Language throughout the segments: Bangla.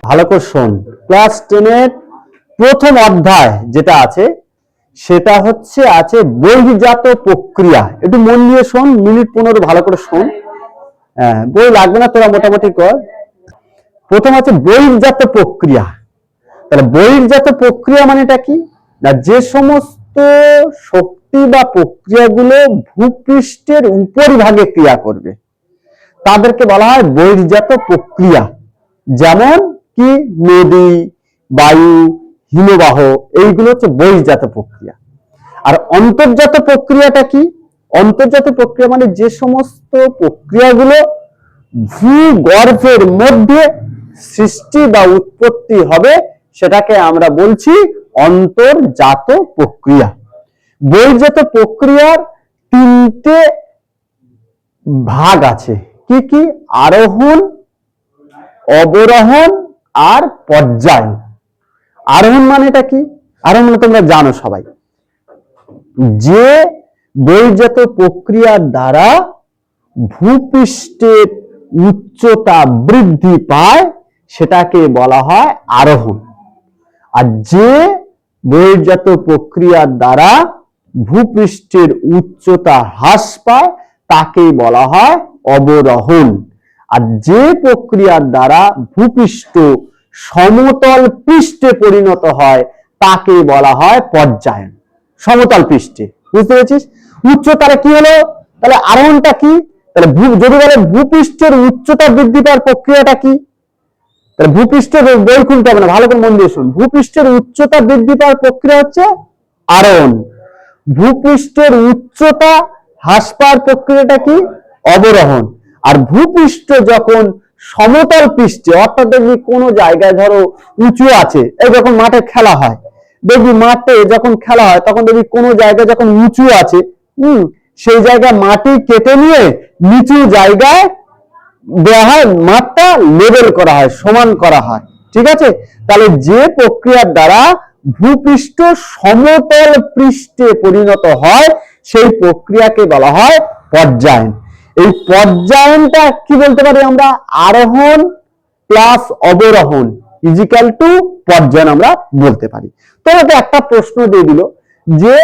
ভালো করে শোন। ক্লাস 10 এর প্রথম অধ্যায় যেটা আছে সেটা আছে বহির্জাত প্রক্রিয়া। একটু মন দিয়ে শোন, মিনিট 15 ভালো করে শোন। হ্যাঁ, বই লাগবে না, তোরা মোটামুটি কর। প্রথম আছে বহির্জাত প্রক্রিয়া। তাহলে বহির্জাত প্রক্রিয়া মানেটা কি না, যে সমস্ত শক্তি বা প্রক্রিয়াগুলো ভূপৃষ্ঠের উপরিভাগে ক্রিয়া করবে তাদেরকে বলা হয় বহির্জাত প্রক্রিয়া। যেমন কি নদী, বায়ু, হিমবাহ, এইগুলো হচ্ছে বহির্জাত প্রক্রিয়া। আর অন্তর্জাত প্রক্রিয়াটা কি? অন্তর্জাত প্রক্রিয়া মানে যে সমস্ত প্রক্রিয়াগুলো ভূগর্ভের মধ্যে সৃষ্টি বা উৎপত্তি হবে সেটাকে আমরা বলছি অন্তর্জাত প্রক্রিয়া। বহির্জাত প্রক্রিয়ার তিনটে ভাগ আছে। কি কি? আরোহণ, অবরোহণ আর পর্যায়। আরোহণ মানেটা কি? আরোহণ মানে তোমরা জানো সবাই, যে বহির্জাত প্রক্রিয়ার দ্বারা ভূপৃষ্ঠের উচ্চতা বৃদ্ধি পায় সেটাকে বলা হয় আরোহণ। আর যে বহির্জাত প্রক্রিয়ার দ্বারা ভূপৃষ্ঠের উচ্চতা হ্রাস পায় তাকে বলা হয় অবরোহণ। আর যে প্রক্রিয়ার দ্বারা ভূপৃষ্ঠ সমতল পৃষ্ঠে পরিণত হয় তাকে বলা হয় পর্যায়ন। সমতল পৃষ্ঠে, বুঝতে পেরেছিস? উচ্চতাটা কি হলো? তাহলে আরোহণটা কি? তাহলে যদি বলে ভূপৃষ্ঠের উচ্চতা বৃদ্ধি পাওয়ার প্রক্রিয়াটা কি, তাহলে ভূপৃষ্ঠের বই খুলতে হবে না, ভালো করে মন দিয়ে শুন। ভূপৃষ্ঠের উচ্চতা বৃদ্ধি পাওয়ার প্রক্রিয়া হচ্ছে আরোহণ। ভূপৃষ্ঠের উচ্চতা হ্রাস পাওয়ার প্রক্রিয়াটা কি? অবরোহণ। আর ভূপৃষ্ঠ যখন সমতল পৃষ্ঠে, অর্থাৎ দেখবি কোনো জায়গায় ধরো উঁচু আছে, এই যখন মাঠে খেলা হয়, দেখবি মাঠে যখন খেলা হয় তখন দেখবি কোনো জায়গায় যখন উঁচু আছে, সেই জায়গায় মাটি কেটে নিয়ে নিচু জায়গায় দেওয়া হয়, মাঠটা লেভেল করা হয়, সমান করা হয়। ঠিক আছে? তাহলে যে প্রক্রিয়ার দ্বারা ভূপৃষ্ঠ সমতল পৃষ্ঠে পরিণত হয় সেই প্রক্রিয়াকে বলা হয় পর্যায়ন। এই পর্যায়নটা কি বলতে পারি আমরা? আরোহণ প্লাস অবরোহণ ইজিক্যাল টু পর্যায়ন আমরা বলতে পারি। তোমাকে একটা প্রশ্ন দিয়ে দিল যে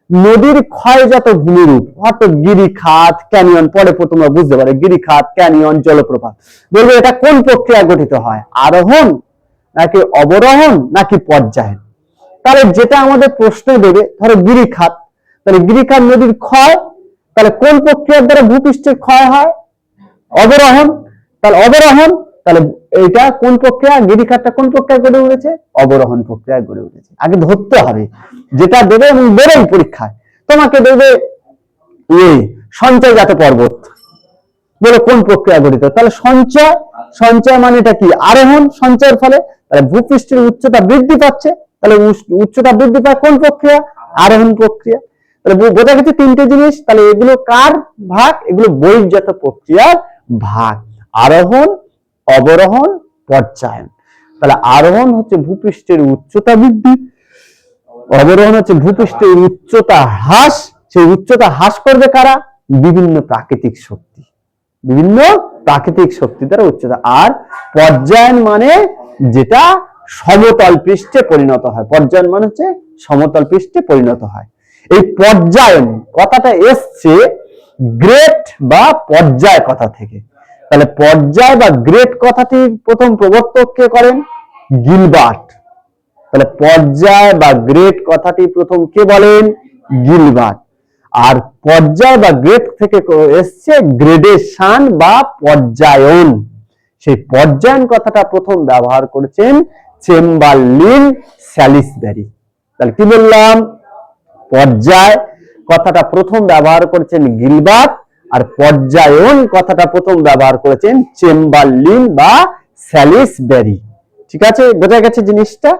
নদীর ক্ষয়জাত ভূমিরূপ, অর্থাৎ গিরিখাত, ক্যানিয়ন, পরে তোমরা বুঝতে পারে গিরিখাত, ক্যানিয়ন, জলপ্রপাত, বলবে এটা কোন প্রক্রিয়া গঠিত হয়? আরোহণ নাকি অবরোহণ নাকি পর্যায়ন? তাহলে যেটা আমাদের প্রশ্নে দেবে, ধরো গিরিখাত, তাহলে গিরিখাত নদীর ক্ষয়, তাহলে কোন প্রক্রিয়ার দ্বারা ভূপৃষ্ঠের ক্ষয় হয়? অবরোহণ। তাহলে অবরোহণ, তাহলে এটা কোন প্রক্রিয়া? গিরিখাতটা কোন প্রক্রিয়া গড়ে উঠেছে? অবরোহণ প্রক্রিয়া গড়ে উঠেছে। আগে ধরতে হবে, যেটা দেবে এবং বেরোই পরীক্ষায় তোমাকে দেবে এই সঞ্চয়জাত পর্বত, বলে কোন প্রক্রিয়া গঠিত? তাহলে সঞ্চয়, সঞ্চয় মানেটা কি? আরোহণ, সঞ্চয়ের ফলে তাহলে ভূপৃষ্ঠের উচ্চতা বৃদ্ধি পাচ্ছে, তাহলে উচ্চতা বৃদ্ধি পায় কোন প্রক্রিয়া? আরোহণ প্রক্রিয়া। তাহলে বোঝা গেছে তিনটে জিনিস। তাহলে এগুলো কার ভাগ? এগুলো বহির্জাত প্রক্রিয়ার ভাগ। আরোহণ, অবরোহণ, পর্যায়ন। তাহলে আরোহণ হচ্ছে ভূপৃষ্ঠের উচ্চতা বৃদ্ধি, অবরোহণ হচ্ছে ভূপৃষ্ঠের উচ্চতা হ্রাস। সেই উচ্চতা হ্রাস করবে কারা? বিভিন্ন প্রাকৃতিক শক্তি, বিভিন্ন প্রাকৃতিক শক্তি দ্বারা উচ্চতা। আর পর্যায়ন মানে যেটা সমতল পৃষ্ঠে পরিণত হয়। পর্যায়ন মানে হচ্ছে সমতল পৃষ্ঠে পরিণত হয়। এই পর্যায়ন কথাটা এসছে গ্রেট বা পর্যায় কথা থেকে। তাহলে পর্যায় বা গ্রেট কথাটি প্রথম প্রবর্তক কে করেন? গিলবার্ট। তাহলে পর্যায় বা গ্রেট কথাটি প্রথম কে বলেন? গিলবার্ট। আর পর্যায় বা গ্রেড থেকে এসছে গ্রেডেশন বা পর্যায়ন। সেই পর্যায়ন কথাটা প্রথম ব্যবহার করেছেন চেম্বারলিন স্যালিসব্যারি। তাহলে কি বললাম? পর্যায় কথাটা প্রথম ব্যবহার করেছেন গিলবার্ট, আর পর্যায়ন কথাটা প্রথম ব্যবহার করেছেন চেম্বারলিন বা স্যালিসব্যারি। ঠিক আছে, বোঝা গেছে জিনিসটা?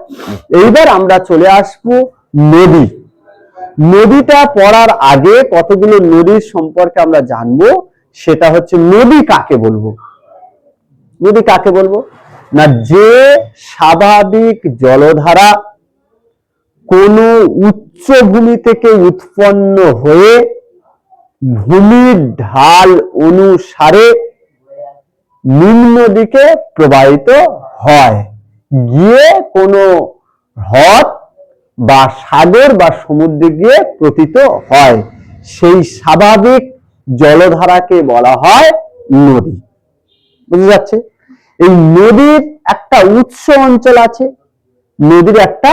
এইবার আমরা চলে আসবো নদী। নদীটা পড়ার আগে কতগুলো নদীর সম্পর্কে আমরা জানবো। সেটা হচ্ছে নদী কাকে বলবো? নদী কাকে বলবো না, যে স্বাভাবিক জলধারা কোনো উচ্চভূমি থেকে উৎপন্ন হয়ে ভূমির ঢাল অনুসারে নিম্ন দিকে প্রবাহিত হয়, গিয়ে কোনো হ্রদ বা সাগর বা সমুদ্রে গিয়ে পতিত হয়, সেই স্বাভাবিক জলধারাকে বলা হয় নদী। বুঝা যাচ্ছে? এই নদীর একটা উৎস অঞ্চল আছে, নদীর একটা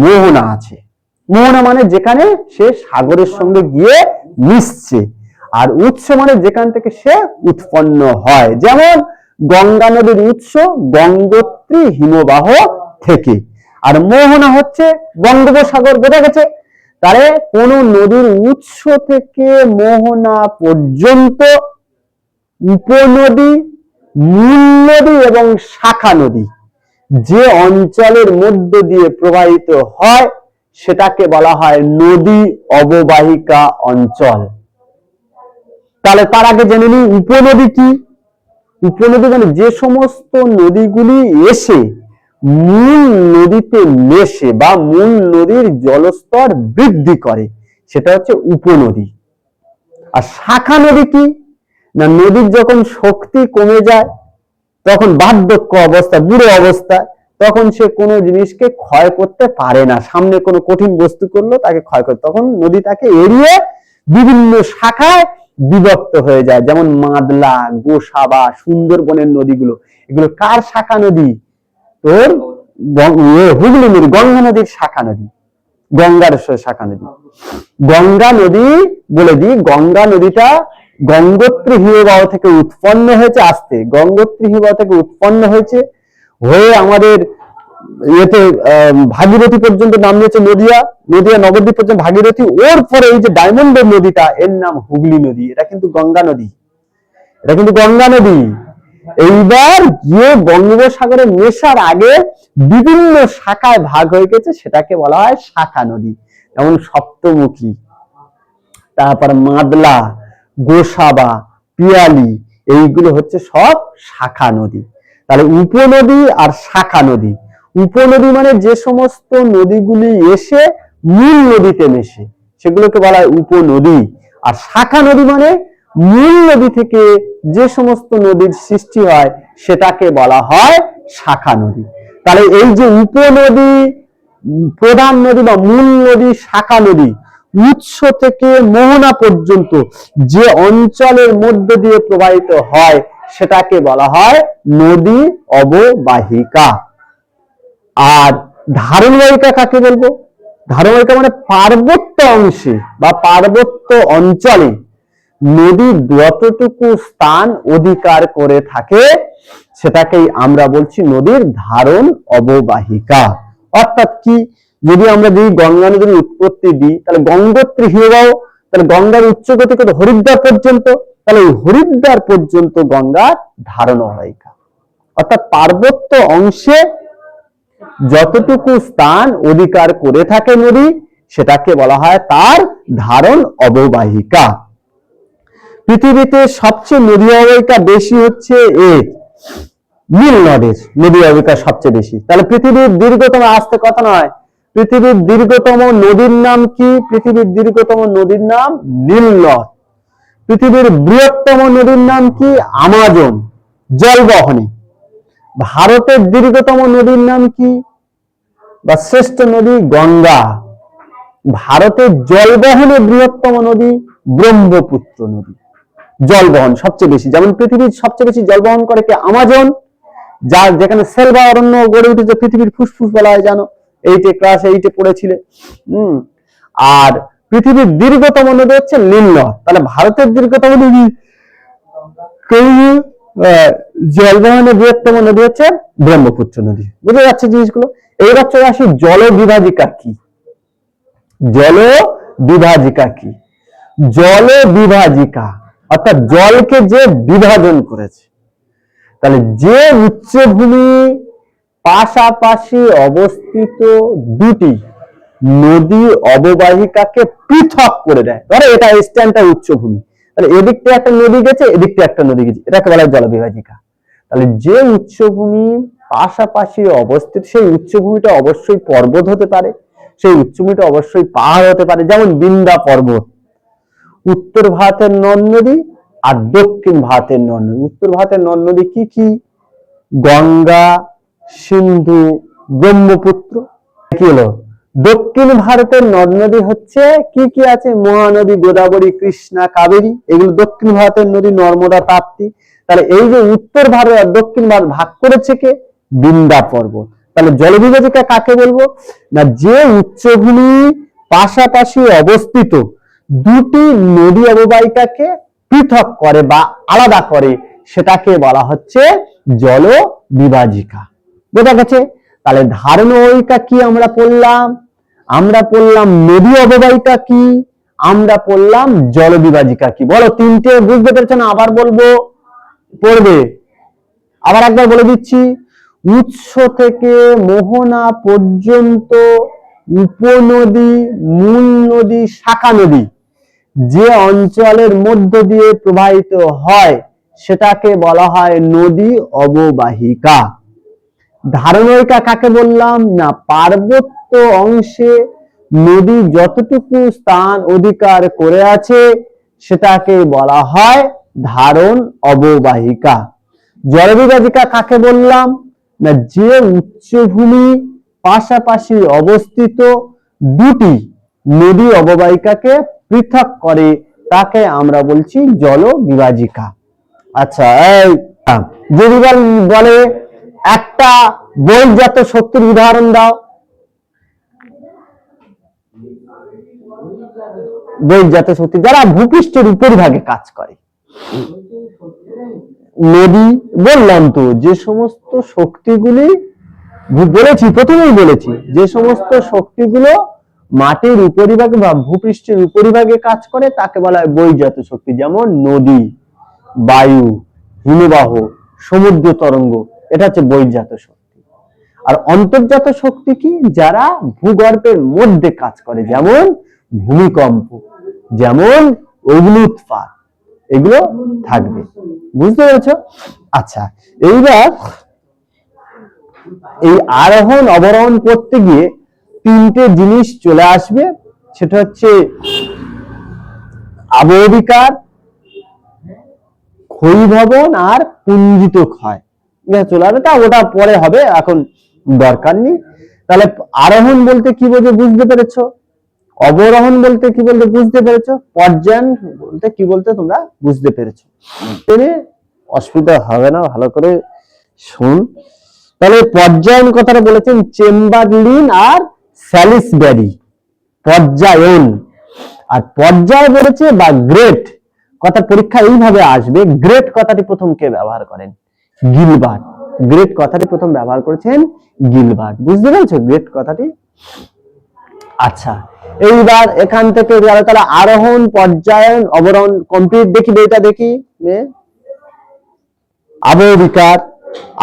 মোহনা আছে। মোহনা মানে যেখানে সে সাগরের সঙ্গে গিয়ে মিশছে, আর উৎস মানে যেখান থেকে সে উৎপন্ন হয়। যেমন গঙ্গা নদীর উৎস গঙ্গোত্রী হিমবাহ থেকে, আর মোহনা হচ্ছে বঙ্গোপসাগর। বোঝা গেছে? তাহলে কোন নদীর উৎস থেকে মোহনা পর্যন্ত উপনদী, মূল নদী এবং শাখা নদী যে অঞ্চলের মধ্য দিয়ে প্রবাহিত হয় সেটাকে বলা হয় নদী অববাহিকা অঞ্চল। তাহলে তার আগে জেনে নিই উপনদী কি। উপনদী মানে যে সমস্ত নদীগুলি এসে মূল নদীতে মেশে বা মূল নদীর জলস্তর বৃদ্ধি করে, সেটা হচ্ছে উপনদী। আর শাখা নদী কি না, নদীর যখন শক্তি কমে যায়, তখন বার্ধক্য অবস্থা, বুড়ো অবস্থা, তখন সে কোনো জিনিসকে ক্ষয় করতে পারে না। সামনে কোনো কঠিন বস্তু করলো তাকে ক্ষয় করে, তখন নদী তাকে এড়িয়ে বিভিন্ন শাখায় বিভক্ত হয়ে যায়। যেমন মাদলা, গোসাবা, সুন্দরবনের নদীগুলো, এগুলো কার শাখা নদী? তোর হুগলি নদী, গঙ্গা নদীর শাখা নদী, গঙ্গার শাখা নদী। গঙ্গা নদী বলে দিই, গঙ্গা নদীটা গঙ্গোত্রী হিমবাহ থেকে উৎপন্ন হয়েছে। আসতে গঙ্গোত্রী হিমবাহ থেকে উৎপন্ন হয়েছে, হয়ে আমাদের এতে ভাগীরথী পর্যন্ত নাম নিয়েছে নদিয়া, নদিয়া নবদ্বীপ পর্যন্ত ভাগীরথী, ওর পরে এই যে ডায়মন্ডের নদীটা, এর নাম হুগলি নদী। এটা কিন্তু গঙ্গা নদী, এটা কিন্তু গঙ্গা নদী। এইবার গিয়ে বঙ্গোপসাগরে মেশার আগে বিভিন্ন শাখায় ভাগ হয়ে গেছে, সেটাকে বলা হয় শাখা নদী। যেমন সপ্তমুখী, তারপর মাদলা, গোসাবা, পিয়ালি, এইগুলো হচ্ছে সব শাখা নদী। তাহলে উপনদী আর শাখা নদী। উপনদী মানে যে সমস্ত নদীগুলি এসে মূল নদীতে মেশে, সেগুলোকে বলা হয় উপনদী। আর শাখা নদী মানে মূল নদী থেকে যে সমস্ত নদীর সৃষ্টি হয় সেটাকে বলা হয় শাখা নদী। তাহলে এই যে উপনদী, প্রধান নদী বা মূল নদী, শাখা নদী, উৎস থেকে মোহনা পর্যন্ত যে অঞ্চলের মধ্য দিয়ে প্রবাহিত হয় সেটাকে বলা হয় নদী অববাহিকা। আর ধারণবাহিকা কাকে বলবো? ধারণবাহিকা মানে পার্বত্য অংশে বা পার্বত্য অঞ্চলে নদী যতটুকু স্থান অধিকার করে থাকে সেটাকেই আমরা বলছি নদীর ধারণ অববাহিকা। অর্থাৎ কি, যদি আমরা যদি গঙ্গা নদীর উৎপত্তি দিই, তাহলে গঙ্গোত্রী হিমবাহ, তাহলে গঙ্গার উচ্চগতি কত? হরিদ্বার পর্যন্ত। তাহলে ওই হরিদ্বার পর্যন্ত গঙ্গার ধারণ অববাহিকা। অর্থাৎ পার্বত্য অংশে যতটুকু স্থান অধিকার করে থাকে নদী, সেটাকে বলা হয় তার ধারণ অববাহিকা। পৃথিবীতে সবচেয়ে নদী অববাহিকা বেশি হচ্ছে নীল নদের নদী অববাহিকা সবচেয়ে বেশি। তাহলে পৃথিবীর দীর্ঘতম, আসতে কথা নয়, পৃথিবীর দীর্ঘতম নদীর নাম কি? পৃথিবীর দীর্ঘতম নদীর নাম নীল নদ। পৃথিবীর বৃহত্তম নদীর নাম কি? আমাজন, জলবহনী। ভারতের দীর্ঘতম নদীর নাম কি বা শ্রেষ্ঠ নদী? গঙ্গা। ভারতের জলবহনে বৃহত্তম নদী ব্রহ্মপুত্র নদী। জলবহন সবচেয়ে বেশি, যেমন পৃথিবীর সবচেয়ে বেশি জলবহন করে কি? আমাজন, যার যেখানে সেলভা অরণ্য গড়ে উঠেছে, পৃথিবীর ফুসফুস বলা হয়, জানো, ক্লাস 8 পড়েছিলে। আর পৃথিবীর দীর্ঘতম নদী হচ্ছে নীল নদ। তাহলে ভারতের দীর্ঘতম নদী, জলবহনে বৃহত্তম নদী হচ্ছে ব্রহ্মপুত্র নদী। বুঝে যাচ্ছে জিনিসগুলো? এইবার চলে আসি জল বিভাজিকা কি। জল বিভাজিকা কি? জল বিভাজিকা অর্থাৎ জলকে যে বিভাজন করেছে। তাহলে যে উচ্চভূমি পাশাপাশি অবস্থিত দুটি নদী অববাহিকাকে পৃথক করে দেয়। ধরো এটা স্ট্যান্ডটা উচ্চভূমি, তাহলে এদিকটা একটা নদী গেছে, এদিকটা একটা নদী গেছে, এটাকে বলা হয় জলবিভাজিকা। তাহলে যে উচ্চভূমি পাশাপাশি অবস্থিত, সেই উচ্চভূমিটা অবশ্যই পর্বত হতে পারে, সেই উচ্চভূমিটা অবশ্যই পাহাড় হতে পারে। যেমন বিন্দা পর্বত, উত্তর ভারতের নদ নদী আর দক্ষিণ ভারতের নদ নদী। উত্তর ভারতের নদ নদী কি কি? গঙ্গা, সিন্ধু, ব্রহ্মপুত্র। কি হলো? দক্ষিণ ভারতের নদ নদী হচ্ছে কি কি আছে? মহানদী, গোদাবরী, কৃষ্ণা, কাবেরী, এগুলো দক্ষিণ ভারতের নদী, নর্মদা, তাপ্তি। তাহলে এই যে উত্তর ভারত আর দক্ষিণ ভারত ভাগ করেছে কে? বিন্দা পর্বত। তাহলে জলবিভাজিকা কাকে বলবো? না, যে উচ্চভূমি পাশাপাশি অবস্থিত দুটি নদী অববাহিকাকে পৃথক করে বা আলাদা করে সেটাকে বলা হচ্ছে জলবিভাজিকা। বোঝা গেছে? তাহলে ধারণবিভাজিকা কি আমরা পড়লাম? আমরা পড়লাম নদী অববাহিকা কি, আমরা পড়লাম জলবিভাজিকা কি। বলো, তিনটে বুঝতে পেরেছো না? আবার বলবো, পড়বে। আবার একবার বলে দিচ্ছি, উৎস থেকে মোহনা পর্যন্ত উপনদী, মূল নদী, শাখা নদী যে অঞ্চলের মধ্য দিয়ে প্রবাহিত হয় সেটাকে বলা হয় নদী অববাহিকা। ধারণবিভাজিকা কাকে বললাম? না, পার্বত্য অংশে নদী যতটুকু স্থান অধিকার করে আছে সেটাকে বলা হয় ধারণ অববাহিকা। জলবিভাজিকা কাকে বললাম? না, যে উচ্চভূমি পাশাপাশি অবস্থিত দুটি নদী অববাহিকাকে পৃথক করে তাকে আমরা বলছি জলবিভাজিকা। আচ্ছা, যদি বলে একটা বহির্জাত শক্তির উদাহরণ দাও। বহির্জাত শক্তি যারা ভূপৃষ্ঠের উপরিভাগে কাজ করে। নদী বললাম তো, যে সমস্ত শক্তিগুলি বলেছি, প্রথমেই বলেছি, যে সমস্ত শক্তিগুলো মাটির উপরিভাগে বা ভূপৃষ্ঠের উপরিভাগে কাজ করে তাকে বলা হয় বহির্জাত শক্তি। যেমন নদী, বায়ু, হিমবাহ, সমুদ্র তরঙ্গ, এটা হচ্ছে বহির্জাত শক্তি। আর অন্তর্জাত শক্তি কি? যারা ভূগর্ভের মধ্যে কাজ করে, যেমন ভূমিকম্প, যেমন অগ্ন্যুৎপাত, এগুলো থাকবে। বুঝতে পেরেছো? আচ্ছা, এইবার এই আরোহণ অবরোহণ করতে গিয়ে তিনটে জিনিস চলে আসবে, সেটা হচ্ছে আবহবিকার, ক্ষয়ীভবন আর পুঞ্জিত ক্ষয়। চলে আসবে, তা ওটা পরে হবে, এখন দরকার নেই। তাহলে আরোহণ বলতে কি বোঝো? বুঝতে পেরেছো? অবরোহণ বলতে কি বলতে বুঝতে পেরেছো? পর্যায়ন বলতে কি বলতে তোমরা বুঝতে পেরেছো? অসুবিধা হবে না, ভালো করে শুন। তাহলে পর্যায়ন কথাটা বলেছেন চেম্বারলিন আর স্যালিসব্যারি। পর্যায়ন আর পর্যায় বলেছে বা গ্রেট কথা পরীক্ষা এইভাবে আসবে। গ্রেট কথাটি প্রথম কে ব্যবহার করেন? গিলবার্ট। গ্রেট কথাটি প্রথম ব্যবহার করেছেন গিলবার্ট। বুঝতে পেরেছো গ্রেট কথাটি? আচ্ছা, এইবার এখান থেকে তাহলে আরোহণ, পর্যায়ন, অবরোহণ কমপ্লিট। দেখি বইটা দেখি। আবহবিকার,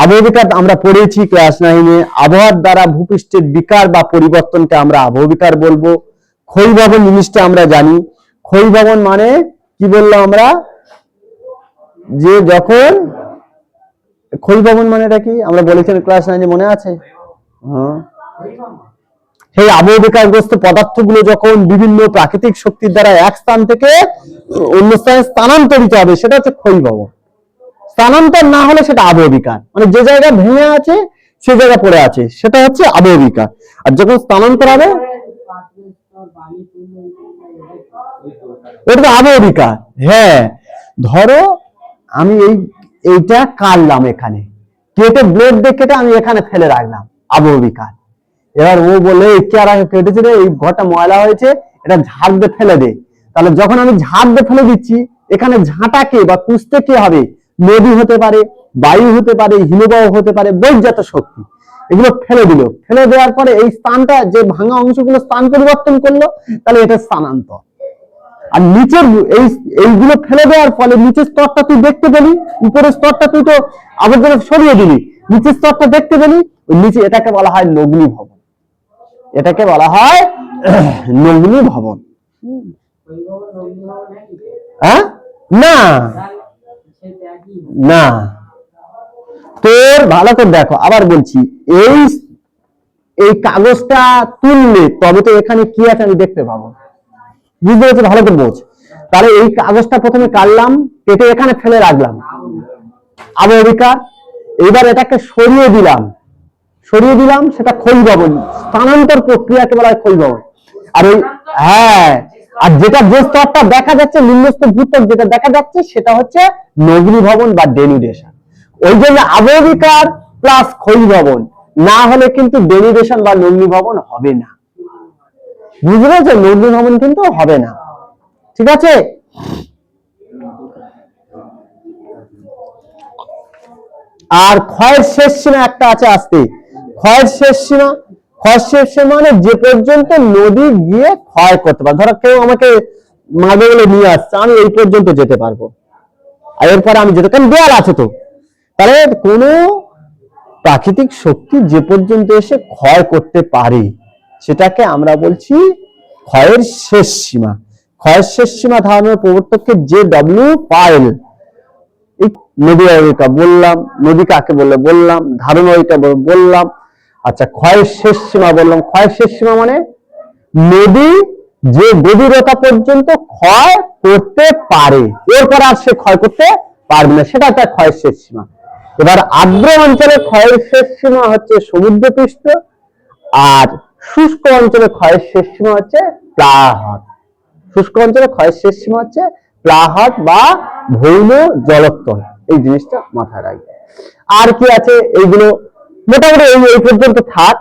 আবহবিকার আমরা পড়েছি ক্লাস 9-এ। আবহাওয়ার দ্বারা ভূপৃষ্ঠের বিকার বা পরিবর্তনকে আমরা আবহবিকার বলবো। ক্ষয়ীভবন জিনিসটা আমরা জানি। ক্ষয়ীভবন মানে কি বললাম আমরা? যে যখন ক্ষয়ীভবন মানে এটা কি আমরা বলেছিলাম ক্লাস 9-এ, মনে আছে? হ্যাঁ, সেই আবহবিকারগ্রস্ত পদার্থগুলো যখন বিভিন্ন প্রাকৃতিক শক্তির দ্বারা এক স্থান থেকে অন্য স্থানে স্থানান্তরিত হবে সেটা হচ্ছে ক্ষয়ীভবন। স্থানান্তর না হলে সেটা আবহবিকার, মানে যে জায়গা ভেঙে আছে সে জায়গা পড়ে আছে সেটা হচ্ছে আবহবিকার। আর যখন স্থানান্তর হবে ওটা তো আবহবিকার। হ্যাঁ, ধরো আমি এইটা কাটলাম, এখানে কেটে ব্লেড দিয়ে কেটে আমি এখানে ফেলে রাখলাম, আবহবিকার। এবার ও বলে কেটেছে রে, এই ঘরটা ময়লা হয়েছে, এটা ঝাড় দিয়ে ফেলে দে। তাহলে যখন আমি ঝাড় দিয়ে ফেলে দিচ্ছি, এখানে ঝাঁটা কে বা কুঁচতে কে হবে? নদী হতে পারে, বায়ু হতে পারে, হিমবাহ হতে পারে, বহির্জাত শক্তি। এগুলো ফেলে দিল, ফেলে দেওয়ার পরে এই স্থানটা যে ভাঙা অংশগুলো স্থান পরিবর্তন করলো, তাহলে এটা স্থানান্তর। আর নিচের এইগুলো ফেলে দেওয়ার ফলে নিচের স্তরটা তুই দেখতে পেলি, উপরের স্তরটা তুই তো আবর্জনা সরিয়ে দিলি, নিচের স্তরটা দেখতে পেলি, ওই নিচে, এটাকে বলা হয় নগ্নি ভবন। এটাকে বলা হয় নগ্নি ভবন। হ্যাঁ, না না, তোর ভালো করে দেখো, আবার বলছি, এই কাগজটা তুললে তবে তো এখানে কি আছে আমি দেখতে পাবো। বুঝতে পেরেছো? ভালো করে বোঝ। তাহলে এই কাগজটা প্রথমে কাটলাম, কেটে এখানে ফেলে রাখলাম, আবহবিকার। এবার এটাকে সরিয়ে দিলাম, সরিয়ে দিলাম, সেটা ক্ষয়ীভবন। স্থানান্তর প্রক্রিয়াকে বলা হয় ক্ষয়ীভবন। আর ওই, হ্যাঁ, আর যেটা যে স্তরটা দেখা যাচ্ছে, নিম্নস্তর ভূত্বক যেটা দেখা যাচ্ছে, সেটা হচ্ছে নগ্নীভবন বা ডেনুডেশন। ওই জন্য আবহবিকার প্লাস ক্ষয়ীভবন না হলে কিন্তু ডেনুডেশন বা নগ্নীভবন হবে না। বুঝতে পেরেছো? নগ্নীভবন কিন্তু হবে না। ঠিক আছে? আর ক্ষয়ের শেষ সীমা একটা আছে, আসতে ক্ষয়ের শেষ সীমা। ক্ষয়ের শেষ সীমা মানে যে পর্যন্ত নদী গিয়ে ক্ষয় করতে পারে। ধরো কেউ আমাকে মাঝে বলে নিয়ে আসছে, আমি এই পর্যন্ত যেতে পারবো, আর এরপরে আমি যেতে, কারণ দেয়াল আছে তো। তাহলে কোন প্রাকৃতিক শক্তি যে পর্যন্ত এসে ক্ষয় করতে পারে সেটাকে আমরা বলছি ক্ষয়ের শেষ সীমা। ক্ষয়ের শেষ সীমা ধারণের প্রবর্তককে যে ডব্লিউ পায়েল। নদী অববাহিকা বললাম, নদী কাকে বললে বললাম, ধারণায়িকা বললাম। আচ্ছা, ক্ষয়ের শেষ সীমা বললাম। ক্ষয়ের শেষ সীমা মানে নদী যে গভীরতা পর্যন্ত ক্ষয় করতে পারে, এরপর আর সে ক্ষয় করতে পারবে না, সেটা তার ক্ষয়ের শেষ সীমা। এবার আর্দ্র অঞ্চলে ক্ষয়ের শেষ সীমা হচ্ছে সমুদ্রপৃষ্ঠ, আর শুষ্ক অঞ্চলে ক্ষয়ের শেষ সীমা হচ্ছে প্লাহট। শুষ্ক অঞ্চলে ক্ষয়ের শেষ সীমা হচ্ছে প্লাহট বা ভৌম জলোত্তল। এই জিনিসটা মাথায় রাখবে। আর কি আছে এইগুলো মোটামুটি এই পর্যন্ত থাক।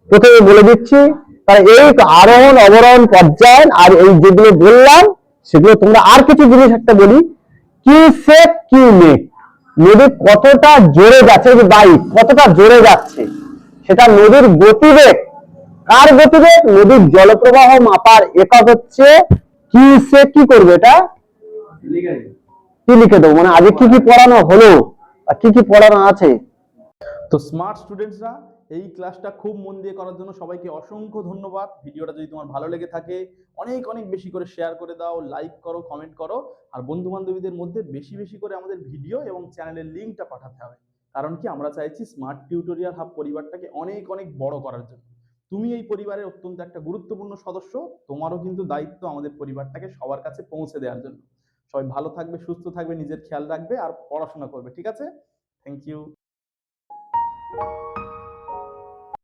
প্রথমে বলে দিচ্ছি, তাহলে এই আরোহণ অবরোহণ পর্যায় আর এই যেগুলো বললাম সেগুলো তোমরা। আর কিছু জিনিস একটা বলি, কি সেক কি মেক, নদী কতটা জোরে যাচ্ছে, যে বাইক কতটা জোরে যাচ্ছে, সেটা নদীর গতিবেগ। কার গতিবেগ? নদীর জলপ্রবাহ মাপার একক হচ্ছে কি সেক। কি করবে এটা? কি লিখে দেবো, মানে আগে কি কি পড়ানো হলো আর কি কি পড়ানো আছে। তো স্মার্ট স্টুডেন্টসরা, এই ক্লাসটা খুব মন দিয়ে করার জন্য সবাইকে অসংখ্য ধন্যবাদ। ভিডিওটা যদি তোমার ভালো লেগে থাকে অনেক অনেক বেশি করে শেয়ার করে দাও, লাইক করো, কমেন্ট করো, আর বন্ধু বান্ধবীদের মধ্যে বেশি বেশি করে আমাদের ভিডিও এবং চ্যানেলের লিঙ্কটা পাঠাতে হবে। কারণ কি, আমরা চাইছি স্মার্ট টিউটোরিয়াল হাব পরিবারটাকে অনেক অনেক বড় করার জন্য। তুমি এই পরিবারের অত্যন্ত একটা গুরুত্বপূর্ণ সদস্য, তোমারও কিন্তু দায়িত্ব আমাদের পরিবারটাকে সবার কাছে পৌঁছে দেওয়ার জন্য। সবাই ভালো থাকবে, সুস্থ থাকবে, নিজের খেয়াল রাখবে আর পড়াশোনা করবে। ঠিক আছে? Thank you.